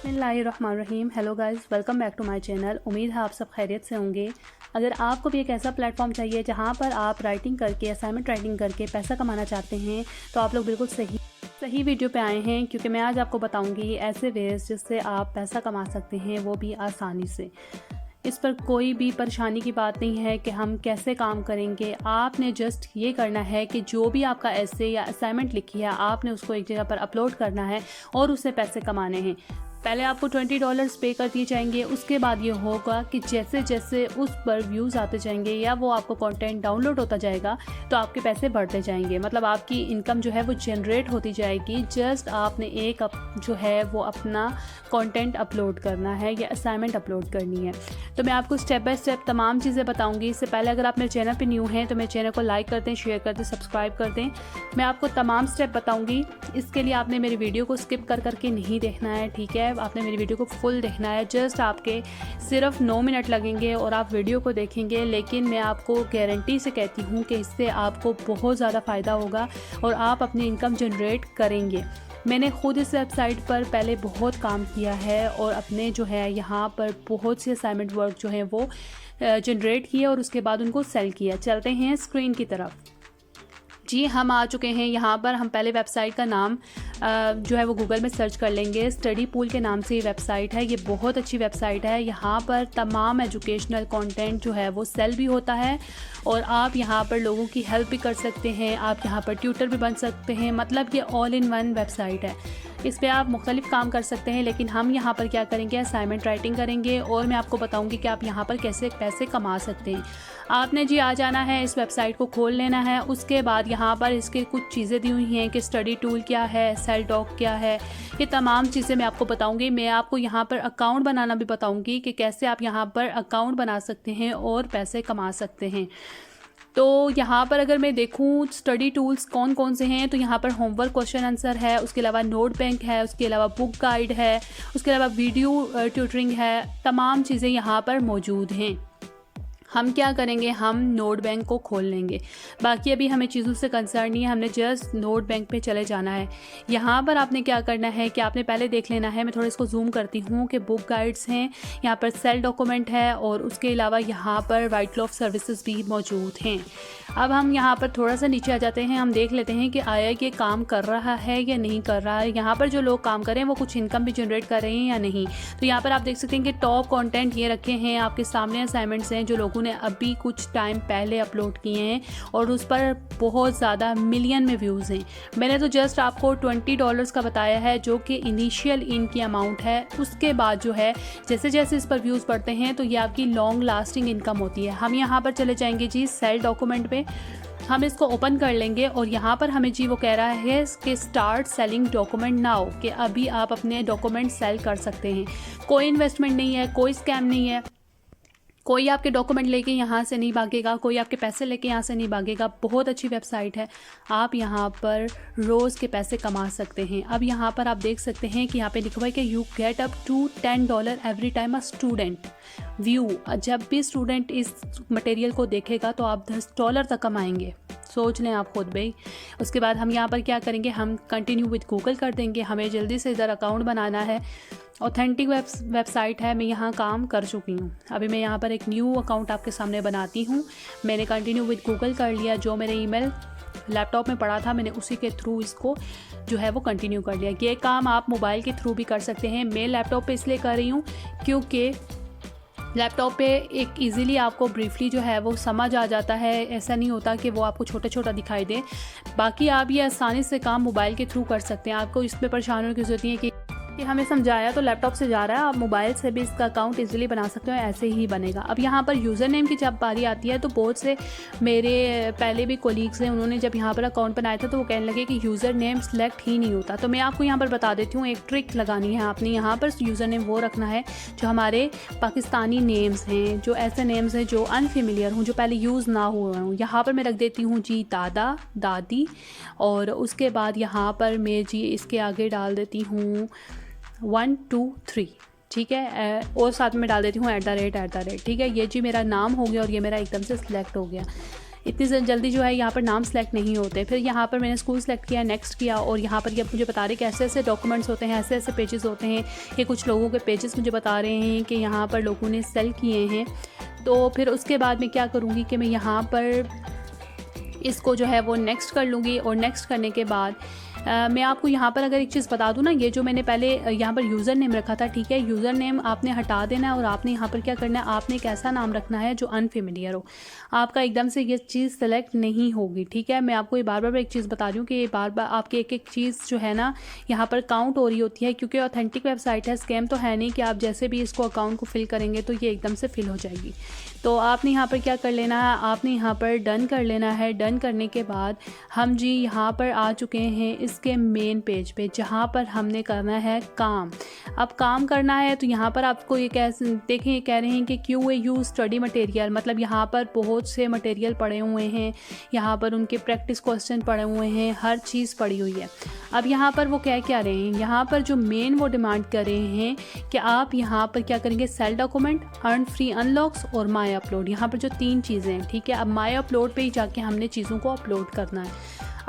बिस्मिल्लाहिर्रहमानिर्रहीम। Hello guys, welcome back to my channel. उम्मीद है आप सब खैरियत से होंगे। अगर आपको भी एक ऐसा प्लेटफॉर्म चाहिए जहां पर आप राइटिंग करके, असाइनमेंट राइटिंग करके पैसा कमाना चाहते हैं, तो आप लोग बिल्कुल सही वीडियो पे आए हैं, क्योंकि मैं आज आपको बताऊंगी ऐसे वेज जिससे आप पैसा कमा सकते हैं, वो भी आसानी से। इस पर कोई भी परेशानी की बात नहीं है कि हम कैसे काम करेंगे। आपने जस्ट ये करना है कि जो भी आपका ऐसे या असाइनमेंट लिखी है, आपने उसको एक जगह पर अपलोड करना है और उससे पैसे कमाने हैं। पहले आपको $20 पे कर दिए जाएंगे। उसके बाद ये होगा कि जैसे जैसे उस पर व्यूज़ आते जाएंगे या वो आपको कंटेंट डाउनलोड होता जाएगा, तो आपके पैसे बढ़ते जाएंगे। मतलब आपकी इनकम जो है वो जनरेट होती जाएगी। जस्ट आपने एक जो है वो अपना कंटेंट अपलोड करना है या असाइनमेंट अपलोड करनी है। तो मैं आपको स्टेप बाय स्टेप तमाम चीज़ें बताऊँगी। इससे पहले अगर आप मेरे चैनल पर न्यू हैं तो मेरे चैनल को लाइक कर दें, शेयर कर दें, सब्सक्राइब कर दें। मैं आपको तमाम स्टेप बताऊँगी। इसके लिए आपने मेरी वीडियो को स्किप कर करके नहीं देखना है, ठीक है। आपने मेरी वीडियो को फुल देखना है। जस्ट आपके सिर्फ 9 मिनट लगेंगे और आप वीडियो को देखेंगे। लेकिन मैं आपको गारंटी से कहती हूँ कि इससे आपको बहुत ज़्यादा फ़ायदा होगा और आप अपनी इनकम जनरेट करेंगे। मैंने ख़ुद इस वेबसाइट पर पहले बहुत काम किया है और अपने जो है यहाँ पर बहुत से असाइनमेंट वर्क जो है वो जनरेट किए और उसके बाद उनको सेल किया। चलते हैं स्क्रीन की तरफ। जी, हम आ चुके हैं यहाँ पर। हम पहले वेबसाइट का नाम जो है वो गूगल में सर्च कर लेंगे। स्टडी पूल के नाम से ये वेबसाइट है। ये बहुत अच्छी वेबसाइट है। यहाँ पर तमाम एजुकेशनल कंटेंट जो है वो सेल भी होता है और आप यहाँ पर लोगों की हेल्प भी कर सकते हैं। आप यहाँ पर ट्यूटर भी बन सकते हैं। मतलब ये ऑल इन वन वेबसाइट है। इस पर आप मुख्तलिफ काम कर सकते हैं। लेकिन हम यहाँ पर क्या करेंगे, असाइनमेंट राइटिंग करेंगे और मैं आपको बताऊँगी कि आप यहाँ पर कैसे पैसे कमा सकते हैं। आपने जी आ जाना है, इस वेबसाइट को खोल लेना है। उसके बाद यहाँ पर इसके कुछ चीज़ें दी हुई हैं कि स्टडी टूल क्या है, सेल डॉक क्या है, ये तमाम चीज़ें मैं आपको बताऊंगी। मैं आपको यहाँ पर अकाउंट बनाना भी बताऊंगी कि कैसे आप यहाँ पर अकाउंट बना सकते हैं और पैसे कमा सकते हैं। तो यहाँ पर अगर मैं देखूँ स्टडी टूल्स कौन कौन से हैं, तो यहाँ पर होमवर्क क्वेश्चन आंसर है, उसके अलावा नोट बैंक है, उसके अलावा बुक गाइड है, उसके अलावा वीडियो ट्यूटरिंग है। तमाम चीज़ें यहाँ पर मौजूद हैं। हम क्या करेंगे, हम नोट बैंक को खोल लेंगे। बाकी अभी हमें चीज़ों से कंसर्न नहीं है, हमने जस्ट नोट बैंक पे चले जाना है। यहाँ पर आपने क्या करना है कि आपने पहले देख लेना है, मैं थोड़ा इसको जूम करती हूँ, कि बुक गाइड्स हैं, यहाँ पर सेल डॉक्यूमेंट है और उसके अलावा यहाँ पर वाइट लॉफ सर्विसेज भी मौजूद हैं। अब हम यहाँ पर थोड़ा सा नीचे आ जाते हैं। हम देख लेते हैं कि आया ये काम कर रहा है या नहीं कर रहा है। यहाँ पर जो लोग काम कर रहे हैं वो कुछ इनकम भी जनरेट कर रहे हैं या नहीं। तो यहाँ पर आप देख सकते हैं कि टॉप कंटेंट ये रखे हैं आपके सामने। असाइनमेंट्स हैं जो लोगों ने अभी कुछ टाइम पहले अपलोड किए हैं और उस पर बहुत ज़्यादा मिलियन में व्यूज़ हैं। मैंने तो जस्ट आपको $20 का बताया है, जो कि इनिशियल इनकी अमाउंट है। उसके बाद जो है जैसे जैसे इस पर व्यूज़ बढ़ते हैं तो ये आपकी लॉन्ग लास्टिंग इनकम होती है। हम यहाँ पर चले जाएंगे जी सेल डॉक्यूमेंट पे। हम इसको ओपन कर लेंगे और यहाँ पर हमें जी वो कह रहा है कि स्टार्ट सेलिंग डॉक्यूमेंट नाउ, कि अभी आप अपने डॉक्यूमेंट सेल कर सकते हैं। कोई इन्वेस्टमेंट नहीं है, कोई स्कैम नहीं है, कोई आपके डॉक्यूमेंट लेके यहाँ से नहीं भागेगा, कोई आपके पैसे लेके यहाँ से नहीं भागेगा। बहुत अच्छी वेबसाइट है। आप यहाँ पर रोज़ के पैसे कमा सकते हैं। अब यहाँ पर आप देख सकते हैं कि यहाँ पे लिखा हुआ है कि you get up to $10 every time a student view. जब भी स्टूडेंट इस मटेरियल को देखेगा तो आप $10 तक कमाएंगे। सोच लें आप खुद भाई। उसके बाद हम यहाँ पर क्या करेंगे, हम कंटिन्यू विद गूगल कर देंगे। हमें जल्दी से इधर अकाउंट बनाना है। ऑथेंटिक वेबसाइट है, मैं यहाँ काम कर चुकी हूँ। अभी मैं यहाँ पर एक न्यू अकाउंट आपके सामने बनाती हूँ। मैंने कंटिन्यू विद गूगल कर लिया। जो मेरे ईमेल लैपटॉप में पड़ा था मैंने उसी के थ्रू इसको जो है वो कंटिन्यू कर लिया। ये काम आप मोबाइल के थ्रू भी कर सकते हैं। मैं लैपटॉप पे इसलिए कर रही हूँ क्योंकि लैपटॉप पे एक इजीली आपको ब्रीफली जो है वो समझ आ जाता है। ऐसा नहीं होता कि वो आपको छोटा छोटा दिखाई दे। बाकी आप ये आसानी से काम मोबाइल के थ्रू कर सकते हैं। आपको इस पर परेशान होने की ज़रूरत नहीं है कि हमें समझाया तो लैपटॉप से जा रहा है। आप मोबाइल से भी इसका अकाउंट इजीली बना सकते हो, ऐसे ही बनेगा। अब यहाँ पर यूज़र नेम की जब बारी आती है तो बहुत से मेरे पहले भी कोलीग्स हैं, उन्होंने जब यहाँ पर अकाउंट बनाया था तो वो कहने लगे कि यूज़र नेम सेलेक्ट ही नहीं होता। तो मैं आपको यहाँ पर बता देती हूँ, एक ट्रिक लगानी है आपने। यहाँ पर यूज़र नेम वो रखना है जो हमारे पाकिस्तानी नेम्स हैं, जो ऐसे नेम्स हैं जो अनफेमिलियर हों, जो पहले यूज़ ना हुए हों। यहाँ पर मैं रख देती हूँ जी दादा दादी, और उसके बाद यहाँ पर मैं जी इसके आगे डाल देती हूँ 1 2 3, ठीक है। और साथ में डाल देती हूँ @ ठीक है। ये जी मेरा नाम हो गया और ये मेरा एकदम से सिलेक्ट हो गया। इतनी जल्दी जो है यहाँ पर नाम सेलेक्ट नहीं होते। फिर यहाँ पर मैंने स्कूल सेलेक्ट किया, नेक्स्ट किया, और यहाँ पर ये मुझे बता रहे कि ऐसे ऐसे डॉक्यूमेंट्स होते हैं, ऐसे ऐसे पेजेस होते हैं। ये कुछ लोगों के पेजेस मुझे बता रहे हैं कि यहाँ पर लोगों ने सेल किए हैं। तो फिर उसके बाद मैं क्या करूँगी कि मैं यहाँ पर इसको जो है वो नेक्स्ट कर लूँगी, और नेक्स्ट करने के बाद मैं आपको यहाँ पर अगर एक चीज़ बता दूँ ना, ये जो मैंने पहले यहाँ पर यूज़र नेम रखा था, ठीक है, यूज़र नेम आपने हटा देना है और आपने यहाँ पर क्या करना है, आपने एक ऐसा नाम रखना है जो अनफेमिलियर हो। आपका एकदम से ये चीज़ सेलेक्ट नहीं होगी, ठीक है। मैं आपको ये बार बार एक चीज़ बता रही हूँ कि बार बार आपकी एक एक चीज़ जो है ना यहाँ पर काउंट हो रही होती है, क्योंकि ऑथेंटिक वेबसाइट है, स्कैम तो है नहीं कि आप जैसे भी इसको अकाउंट को फिल करेंगे तो ये एकदम से फिल हो जाएगी। तो आपने यहाँ पर क्या कर लेना है, आपने यहाँ पर डन कर लेना है। डन करने के बाद हम जी यहाँ पर आ चुके हैं इसके मेन पेज पे, जहाँ पर हमने करना है काम। अब काम करना है तो यहाँ पर आपको ये देखें, कह रहे हैं कि QAU स्टडी मटेरियल, मतलब यहाँ पर बहुत से मटेरियल पड़े हुए हैं, यहाँ पर उनके प्रैक्टिस क्वेश्चन पड़े हुए हैं, हर चीज़ पड़ी हुई है। अब यहाँ पर वो क्या रहे हैं, यहाँ पर जो मेन वो डिमांड कर रहे हैं कि आप यहाँ पर क्या करेंगे, sell document, earn free unlocks और माई अपलोड। यहाँ पर जो 3 चीज़ें हैं, ठीक है। अब माई अपलोड पे ही जाके हमने चीज़ों को अपलोड करना है।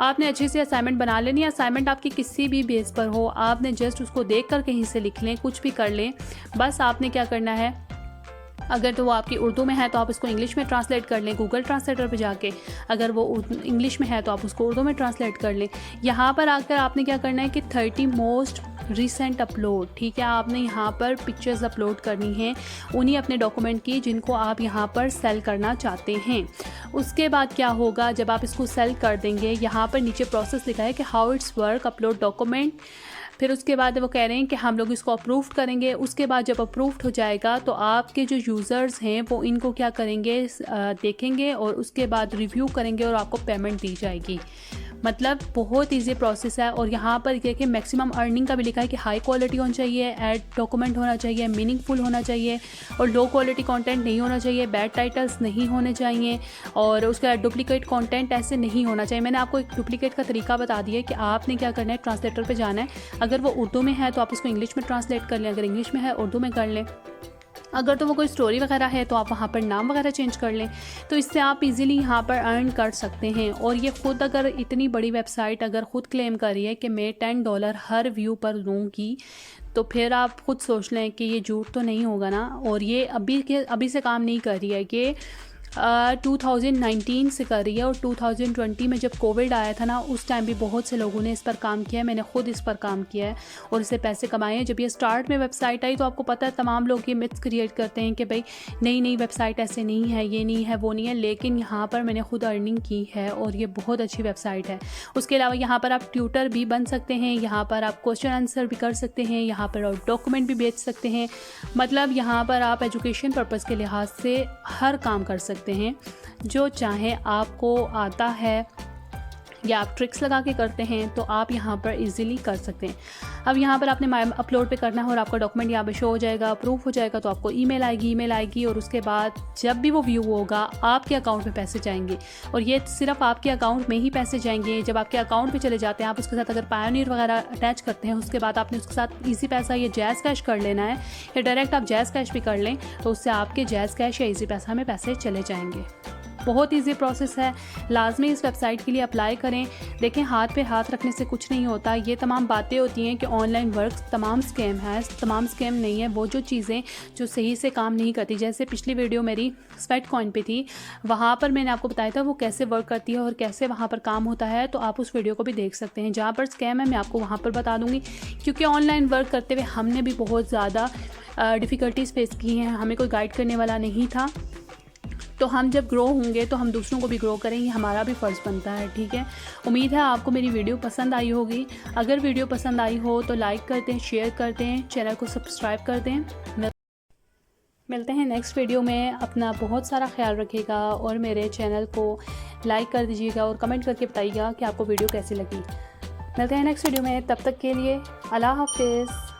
आपने अच्छे से असाइनमेंट बना लेनी है। असाइनमेंट आपकी किसी भी बेस पर हो, आपने जस्ट उसको देख कर कहीं से लिख लें, कुछ भी कर लें। बस आपने क्या करना है, अगर तो वो आपकी उर्दू में है तो आप इसको इंग्लिश में ट्रांसलेट कर लें गूगल ट्रांसलेटर पे जाके। अगर वो इंग्लिश में है तो आप उसको उर्दू में ट्रांसलेट कर लें। यहाँ पर आकर आपने क्या करना है कि 30 मोस्ट रिसेंट अपलोड, ठीक है, आपने यहाँ पर पिक्चर्स अपलोड करनी है उन्हीं अपने डॉक्यूमेंट की जिनको आप यहाँ पर सेल करना चाहते हैं। उसके बाद क्या होगा, जब आप इसको सेल कर देंगे, यहाँ पर नीचे प्रोसेस लिखा है कि how it's work, upload document. फिर उसके बाद वो कह रहे हैं कि हम लोग इसको अप्रूव करेंगे। उसके बाद जब अप्रूव्ड हो जाएगा तो आपके जो यूज़र्स हैं वो इनको क्या करेंगे, देखेंगे और उसके बाद रिव्यू करेंगे और आपको पेमेंट दी जाएगी। मतलब बहुत इजी प्रोसेस है। और यहाँ पर देखिए मैक्सिमम अर्निंग का भी लिखा है कि हाई क्वालिटी होना चाहिए, ऐड डॉक्यूमेंट होना चाहिए, मीनिंगफुल होना चाहिए और लो क्वालिटी कंटेंट नहीं होना चाहिए, बैड टाइटल्स नहीं होने चाहिए और उसके बाद डुप्लीकेट कंटेंट ऐसे नहीं होना चाहिए। मैंने आपको एक डुप्लीकेट का तरीका बता दिया कि आपने क्या करना है, ट्रांसलेटर पे जाना है। अगर वो उर्दू में है तो आप उसको इंग्लिश में ट्रांसलेट कर लें, अगर इंग्लिश में है उर्दू में कर लें। अगर तो वो कोई स्टोरी वगैरह है तो आप वहाँ पर नाम वगैरह चेंज कर लें। तो इससे आप इजीली यहाँ पर अर्न कर सकते हैं। और ये ख़ुद अगर इतनी बड़ी वेबसाइट अगर ख़ुद क्लेम कर रही है कि मैं $10 हर व्यू पर दूँगी, तो फिर आप खुद सोच लें कि ये झूठ तो नहीं होगा ना। और ये अभी से काम नहीं कर रही है, कि 2019 से कर रही है। और 2020 में जब कोविड आया था ना, उस टाइम भी बहुत से लोगों ने इस पर काम किया है। मैंने खुद इस पर काम किया है और इससे पैसे कमाए हैं। जब ये स्टार्ट में वेबसाइट आई तो आपको पता है तमाम लोग ये मिथ्स क्रिएट करते हैं कि भाई नई वेबसाइट ऐसे नहीं है, ये नहीं है, वो नहीं है। लेकिन यहाँ पर मैंने खुद अर्निंग की है और ये बहुत अच्छी वेबसाइट है। उसके अलावा यहाँ पर आप ट्यूटर भी बन सकते हैं, यहाँ पर आप क्वेश्चन आंसर भी कर सकते हैं, यहाँ पर आप डॉक्यूमेंट भी बेच सकते हैं। मतलब यहाँ पर आप एजुकेशन पर्पज़ के लिहाज से हर काम कर सकते हैं जो चाहें। आपको आता है या आप ट्रिक्स लगा के करते हैं तो आप यहाँ पर इजीली कर सकते हैं। अब यहाँ पर आपने माई अपलोड पे करना है और आपका डॉक्यूमेंट यहाँ पे शो हो जाएगा, अप्रूव हो जाएगा तो आपको ईमेल आएगी और उसके बाद जब भी वो व्यू होगा आपके अकाउंट में पैसे जाएंगे। और ये सिर्फ आपके अकाउंट में ही पैसे जाएंगे। जब आपके अकाउंट पे चले जाते हैं, आप उसके साथ अगर पायोनियर वगैरह अटैच करते हैं, उसके बाद आपने उसके साथ ईजी पैसा या जैज़ कैश कर लेना है, या डायरेक्ट आप जैज़ कैश भी कर लें तो उससे आपके जैज़ कैश या ईजी पैसा में पैसे चले जाएंगे। बहुत इजी प्रोसेस है, लाजमी इस वेबसाइट के लिए अप्लाई करें। देखें हाथ पे हाथ रखने से कुछ नहीं होता। ये तमाम बातें होती हैं कि ऑनलाइन वर्क तमाम स्कैम है, तमाम स्कैम नहीं है। वो जो चीज़ें जो सही से काम नहीं करती, जैसे पिछली वीडियो मेरी स्वेट कॉइन पे थी, वहाँ पर मैंने आपको बताया था वो कैसे वर्क करती है और कैसे वहाँ पर काम होता है। तो आप उस वीडियो को भी देख सकते हैं। जहाँ पर स्कैम है मैं आपको वहाँ पर बता दूँगी, क्योंकि ऑनलाइन वर्क करते हुए हमने भी बहुत ज़्यादा डिफ़िकल्टीज़ फेस की हैं। हमें कोई गाइड करने वाला नहीं था। तो हम जब ग्रो होंगे तो हम दूसरों को भी ग्रो करेंगे, हमारा भी फ़र्ज़ बनता है। ठीक है, उम्मीद है आपको मेरी वीडियो पसंद आई होगी। अगर वीडियो पसंद आई हो तो लाइक कर दें, शेयर कर दें, चैनल को सब्सक्राइब कर दें। मिलते हैं नेक्स्ट वीडियो में। अपना बहुत सारा ख्याल रखिएगा और मेरे चैनल को लाइक कर दीजिएगा और कमेंट करके बताइएगा कि आपको वीडियो कैसी लगी। मिलते हैं नेक्स्ट वीडियो में, तब तक के लिए अल्लाह हाफ़िज़।